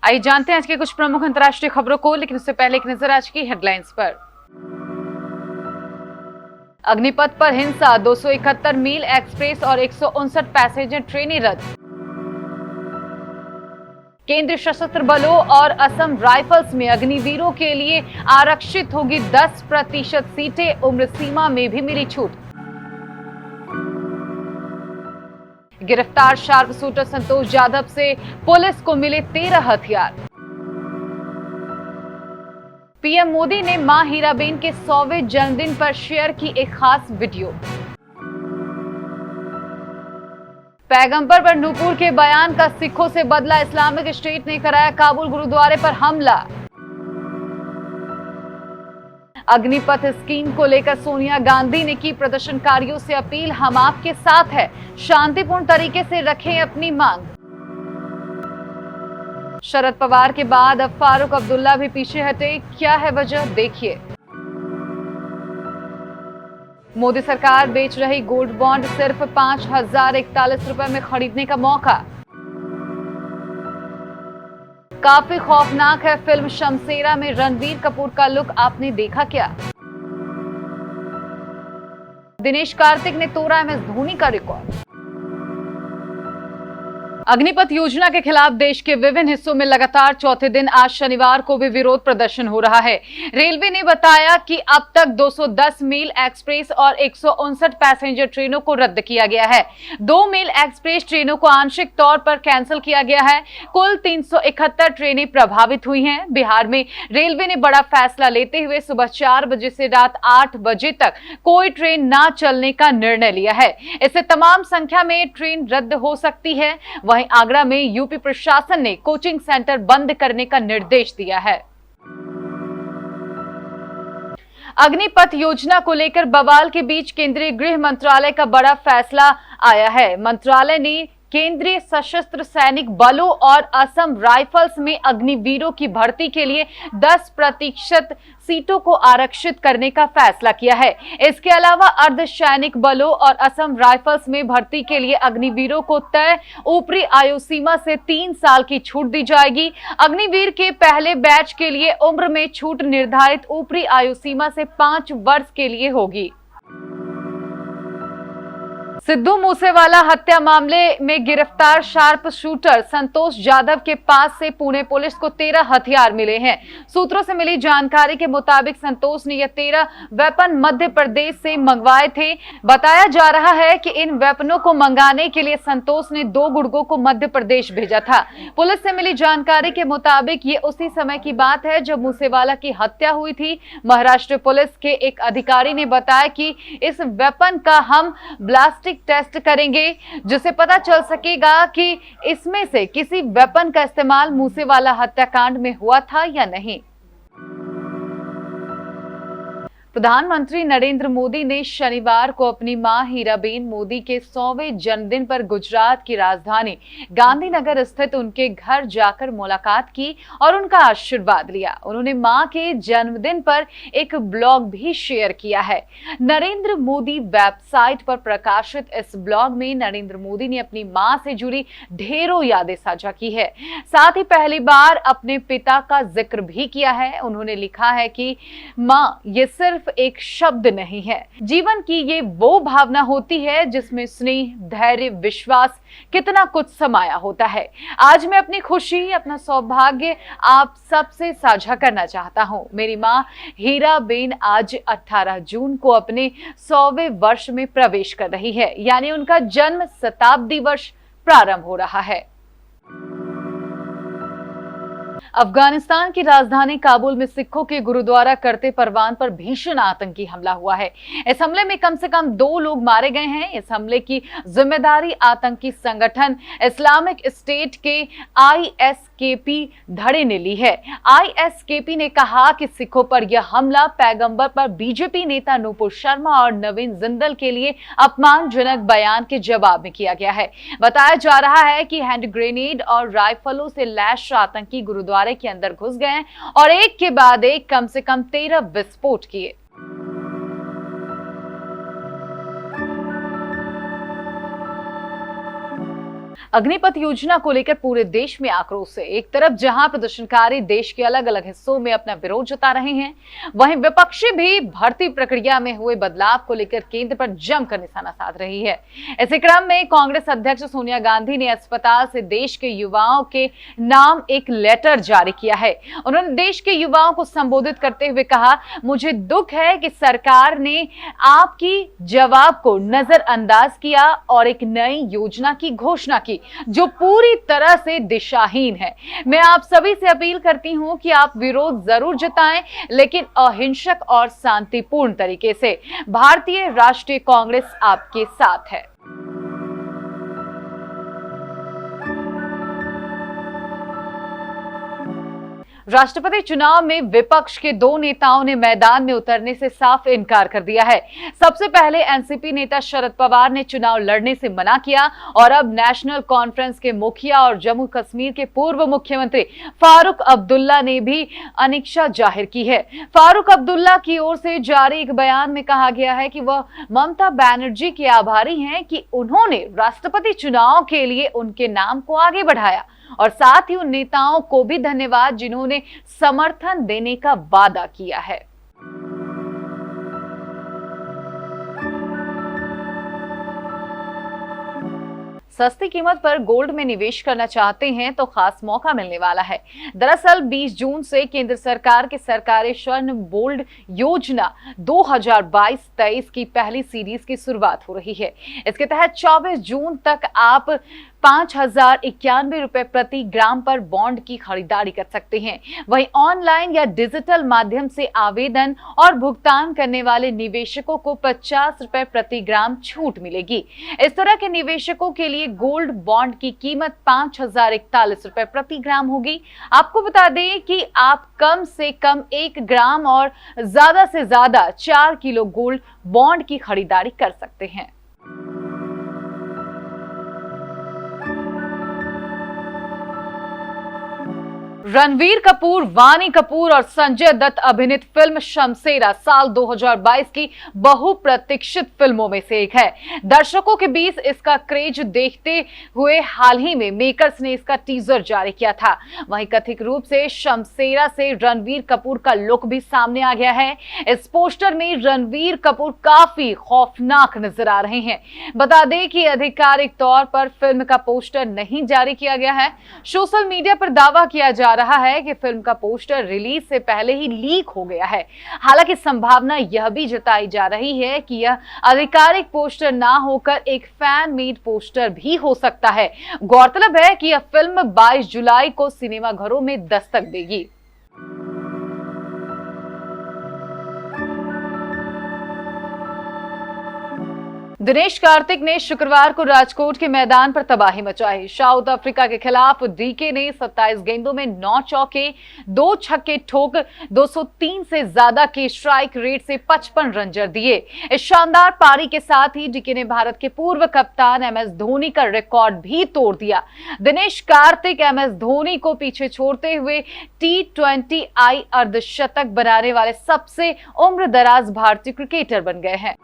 आइए जानते हैं आज के कुछ प्रमुख अंतर्राष्ट्रीय खबरों को, लेकिन उससे पहले एक नजर आज की हेडलाइंस पर। अग्निपथ पर हिंसा, 271 मील एक्सप्रेस और 159 पैसेंजर ट्रेनें रद्द। केंद्रीय सशस्त्र बलों और असम राइफल्स में अग्निवीरों के लिए आरक्षित होगी 10% सीटें, उम्र सीमा में भी मिली छूट। गिरफ्तार शार्प शूटर संतोष यादव से पुलिस को मिले 13 हथियार। पीएम मोदी ने मां हीराबेन के 100वें जन्मदिन पर शेयर की एक खास वीडियो। पैगंबर पर नूपुर के बयान का सिखों से बदला, इस्लामिक स्टेट ने कराया काबुल गुरुद्वारे पर हमला। अग्निपथ स्कीम को लेकर सोनिया गांधी ने की प्रदर्शनकारियों से अपील, हम आपके साथ हैं, शांतिपूर्ण तरीके से रखें अपनी मांग। शरद पवार के बाद अब फारूक अब्दुल्ला भी पीछे हटे, क्या है वजह, देखिए। मोदी सरकार बेच रही गोल्ड बॉन्ड, सिर्फ 5,041 रुपए में खरीदने का मौका। काफी खौफनाक है फिल्म शमशेरा में रणबीर कपूर का लुक, आपने देखा क्या? दिनेश कार्तिक ने तोड़ा एमएस धोनी का रिकॉर्ड। अग्निपथ योजना के खिलाफ देश के विभिन्न हिस्सों में लगातार चौथे दिन आज शनिवार को भी विरोध प्रदर्शन हो रहा है। रेलवे ने बताया कि अब तक 210 मील एक्सप्रेस और 159 पैसेंजर ट्रेनों को रद्द किया गया है। 2 मील एक्सप्रेस ट्रेनों को आंशिक तौर पर कैंसिल किया गया है। कुल 371 ट्रेनें प्रभावित हुई हैं। बिहार में रेलवे ने बड़ा फैसला लेते हुए सुबह 4 बजे से रात 8 बजे तक कोई ट्रेन न चलने का निर्णय लिया है। इससे तमाम संख्या में ट्रेन रद्द हो सकती है। वहीं आगरा में यूपी प्रशासन ने कोचिंग सेंटर बंद करने का निर्देश दिया है। अग्निपथ योजना को लेकर बवाल के बीच केंद्रीय गृह मंत्रालय का बड़ा फैसला आया है। मंत्रालय ने केंद्रीय सशस्त्र सैनिक बलों और असम राइफल्स में अग्निवीरों की भर्ती के लिए 10% सीटों को आरक्षित करने का फैसला किया है। इसके अलावा अर्धसैनिक बलों और असम राइफल्स में भर्ती के लिए अग्निवीरों को तय ऊपरी आयु सीमा से 3 साल की छूट दी जाएगी। अग्निवीर के पहले बैच के लिए उम्र में छूट निर्धारित ऊपरी आयु सीमा से 5 वर्ष के लिए होगी। सिद्धू मूसेवाला हत्या मामले में गिरफ्तार शार्प शूटर संतोष यादव के पास से पुणे पुलिस को 13 हथियार मिले हैं। सूत्रों से मिली जानकारी के मुताबिक संतोष ने ये 13 वेपन मध्य प्रदेश से मंगवाए थे। बताया जा रहा है कि इन वेपनों को मंगाने के लिए संतोष ने 2 गुर्गों को मध्य प्रदेश भेजा था। पुलिस से मिली जानकारी के मुताबिक ये उसी समय की बात है जब मूसेवाला की हत्या हुई थी। महाराष्ट्र पुलिस के एक अधिकारी ने बताया कि इस वेपन का हम ब्लास्टिक टेस्ट करेंगे, जिससे पता चल सकेगा कि इसमें से किसी वेपन का इस्तेमाल मूसेवाला हत्याकांड में हुआ था या नहीं। प्रधानमंत्री नरेंद्र मोदी ने शनिवार को अपनी मां हीराबेन मोदी के 100वें जन्मदिन पर गुजरात की राजधानी गांधीनगर स्थित उनके घर जाकर मुलाकात की और उनका आशीर्वाद लिया। उन्होंने मां के जन्मदिन पर एक ब्लॉग भी शेयर किया है। नरेंद्र मोदी वेबसाइट पर प्रकाशित इस ब्लॉग में नरेंद्र मोदी ने अपनी मां से जुड़ी ढेरों यादें साझा की है। साथ ही पहली बार अपने पिता का जिक्र भी किया है। उन्होंने लिखा है कि मां ये सिर्फ एक शब्द नहीं है, जीवन की ये वो भावना होती है जिसमें स्नेह, धैर्य, विश्वास कितना कुछ समाया होता है। आज मैं अपनी खुशी, अपना सौभाग्य आप सबसे साझा करना चाहता हूँ। मेरी मां हीराबेन आज 18 जून को अपने 100वें वर्ष में प्रवेश कर रही है, यानी उनका जन्म शताब्दी वर्ष प्रारंभ हो रहा है। अफगानिस्तान की राजधानी काबुल में सिखों के गुरुद्वारा करते परवान पर भीषण आतंकी हमला हुआ है। इस हमले में कम से कम 2 लोग मारे गए हैं। इस हमले की जिम्मेदारी आतंकी संगठन इस्लामिक स्टेट के आईएसकेपी धड़े ने ली है। आईएसकेपी ने कहा कि सिखों पर यह हमला पैगंबर पर बीजेपी नेता नूपुर शर्मा और नवीन जिंदल के लिए अपमानजनक बयान के जवाब में किया गया है। बताया जा रहा है कि हैंड ग्रेनेड और राइफलों से लैस आतंकी गुरुद्वारा के अंदर घुस गए और एक के बाद एक कम से कम 13 विस्फोट किए। अग्निपथ योजना को लेकर पूरे देश में आक्रोश है। एक तरफ जहां प्रदर्शनकारी देश के अलग अलग हिस्सों में अपना विरोध जता रहे हैं, वहीं विपक्षी भी भर्ती प्रक्रिया में हुए बदलाव को लेकर केंद्र पर जमकर निशाना साध रही है। इसी क्रम में कांग्रेस अध्यक्ष सोनिया गांधी ने अस्पताल से देश के युवाओं के नाम एक लेटर जारी किया है। उन्होंने देश के युवाओं को संबोधित करते हुए कहा, मुझे दुख है कि सरकार ने आपकी जवाब को नजरअंदाज किया और एक नई योजना की घोषणा की जो पूरी तरह से दिशाहीन है। मैं आप सभी से अपील करती हूं कि आप विरोध जरूर जताएं, लेकिन अहिंसक और शांतिपूर्ण तरीके से। भारतीय राष्ट्रीय कांग्रेस आपके साथ है। राष्ट्रपति चुनाव में विपक्ष के दो नेताओं ने मैदान में उतरने से साफ इनकार कर दिया है। सबसे पहले एनसीपी नेता शरद पवार ने चुनाव लड़ने से मना किया और अब नेशनल कॉन्फ्रेंस के मुखिया और जम्मू कश्मीर के पूर्व मुख्यमंत्री फारूक अब्दुल्ला ने भी अनिच्छा जाहिर की है। फारूक अब्दुल्ला की ओर से जारी एक बयान में कहा गया है कि वह ममता बनर्जी के आभारी हैं कि उन्होंने राष्ट्रपति चुनाव के लिए उनके नाम को आगे बढ़ाया और साथ ही उन नेताओं को भी धन्यवाद जिन्होंने समर्थन देने का वादा किया है। सस्ती कीमत पर गोल्ड में निवेश करना चाहते हैं तो खास मौका मिलने वाला है। दरअसल 20 जून से केंद्र सरकार के सरकारी स्वर्ण गोल्ड योजना 2022-23 की पहली सीरीज की शुरुआत हो रही है। इसके तहत 24 जून तक आप 5,091 रुपए प्रति ग्राम पर बॉन्ड की खरीदारी कर सकते हैं। वहीं ऑनलाइन या डिजिटल माध्यम से आवेदन और भुगतान करने वाले निवेशकों को 50 रुपए प्रति ग्राम छूट मिलेगी। इस तरह के निवेशकों के लिए गोल्ड बॉन्ड की कीमत 5,041 रुपए प्रति ग्राम होगी। आपको बता दें कि आप कम से कम 1 ग्राम और ज्यादा से ज्यादा 4 किलो गोल्ड बॉन्ड की खरीदारी कर सकते हैं। रणवीर कपूर, वानी कपूर और संजय दत्त अभिनीत फिल्म शमशेरा साल 2022 की बहुप्रतीक्षित फिल्मों में से एक है। दर्शकों के बीच इसका क्रेज देखते हुए हाल ही में मेकर्स ने इसका टीजर जारी किया था। वहीं कथित रूप से शमशेरा से रणवीर कपूर का लुक भी सामने आ गया है। इस पोस्टर में रणवीर कपूर काफी खौफनाक नजर आ रहे हैं। बता दें कि आधिकारिक तौर पर फिल्म का पोस्टर नहीं जारी किया गया है। सोशल मीडिया पर दावा किया जा रहा है कि फिल्म का पोस्टर रिलीज से पहले ही लीक हो गया है। हालांकि संभावना यह भी जताई जा रही है कि यह आधिकारिक पोस्टर ना होकर एक फैन मेड पोस्टर भी हो सकता है। गौरतलब है कि यह फिल्म 22 जुलाई को सिनेमाघरों में दस्तक देगी। दिनेश कार्तिक ने शुक्रवार को राजकोट के मैदान पर तबाही मचाई। साउथ अफ्रीका के खिलाफ डीके ने 27 गेंदों में 9 चौके 2 छक्के ठोक 203 से ज्यादा के स्ट्राइक रेट से 55 रन जड़ दिए। इस शानदार पारी के साथ ही डीके ने भारत के पूर्व कप्तान एमएस धोनी का रिकॉर्ड भी तोड़ दिया। दिनेश कार्तिक एमएस धोनी को पीछे छोड़ते हुए T20I अर्धशतक बनाने वाले सबसे उम्रदराज भारतीय क्रिकेटर बन गए हैं।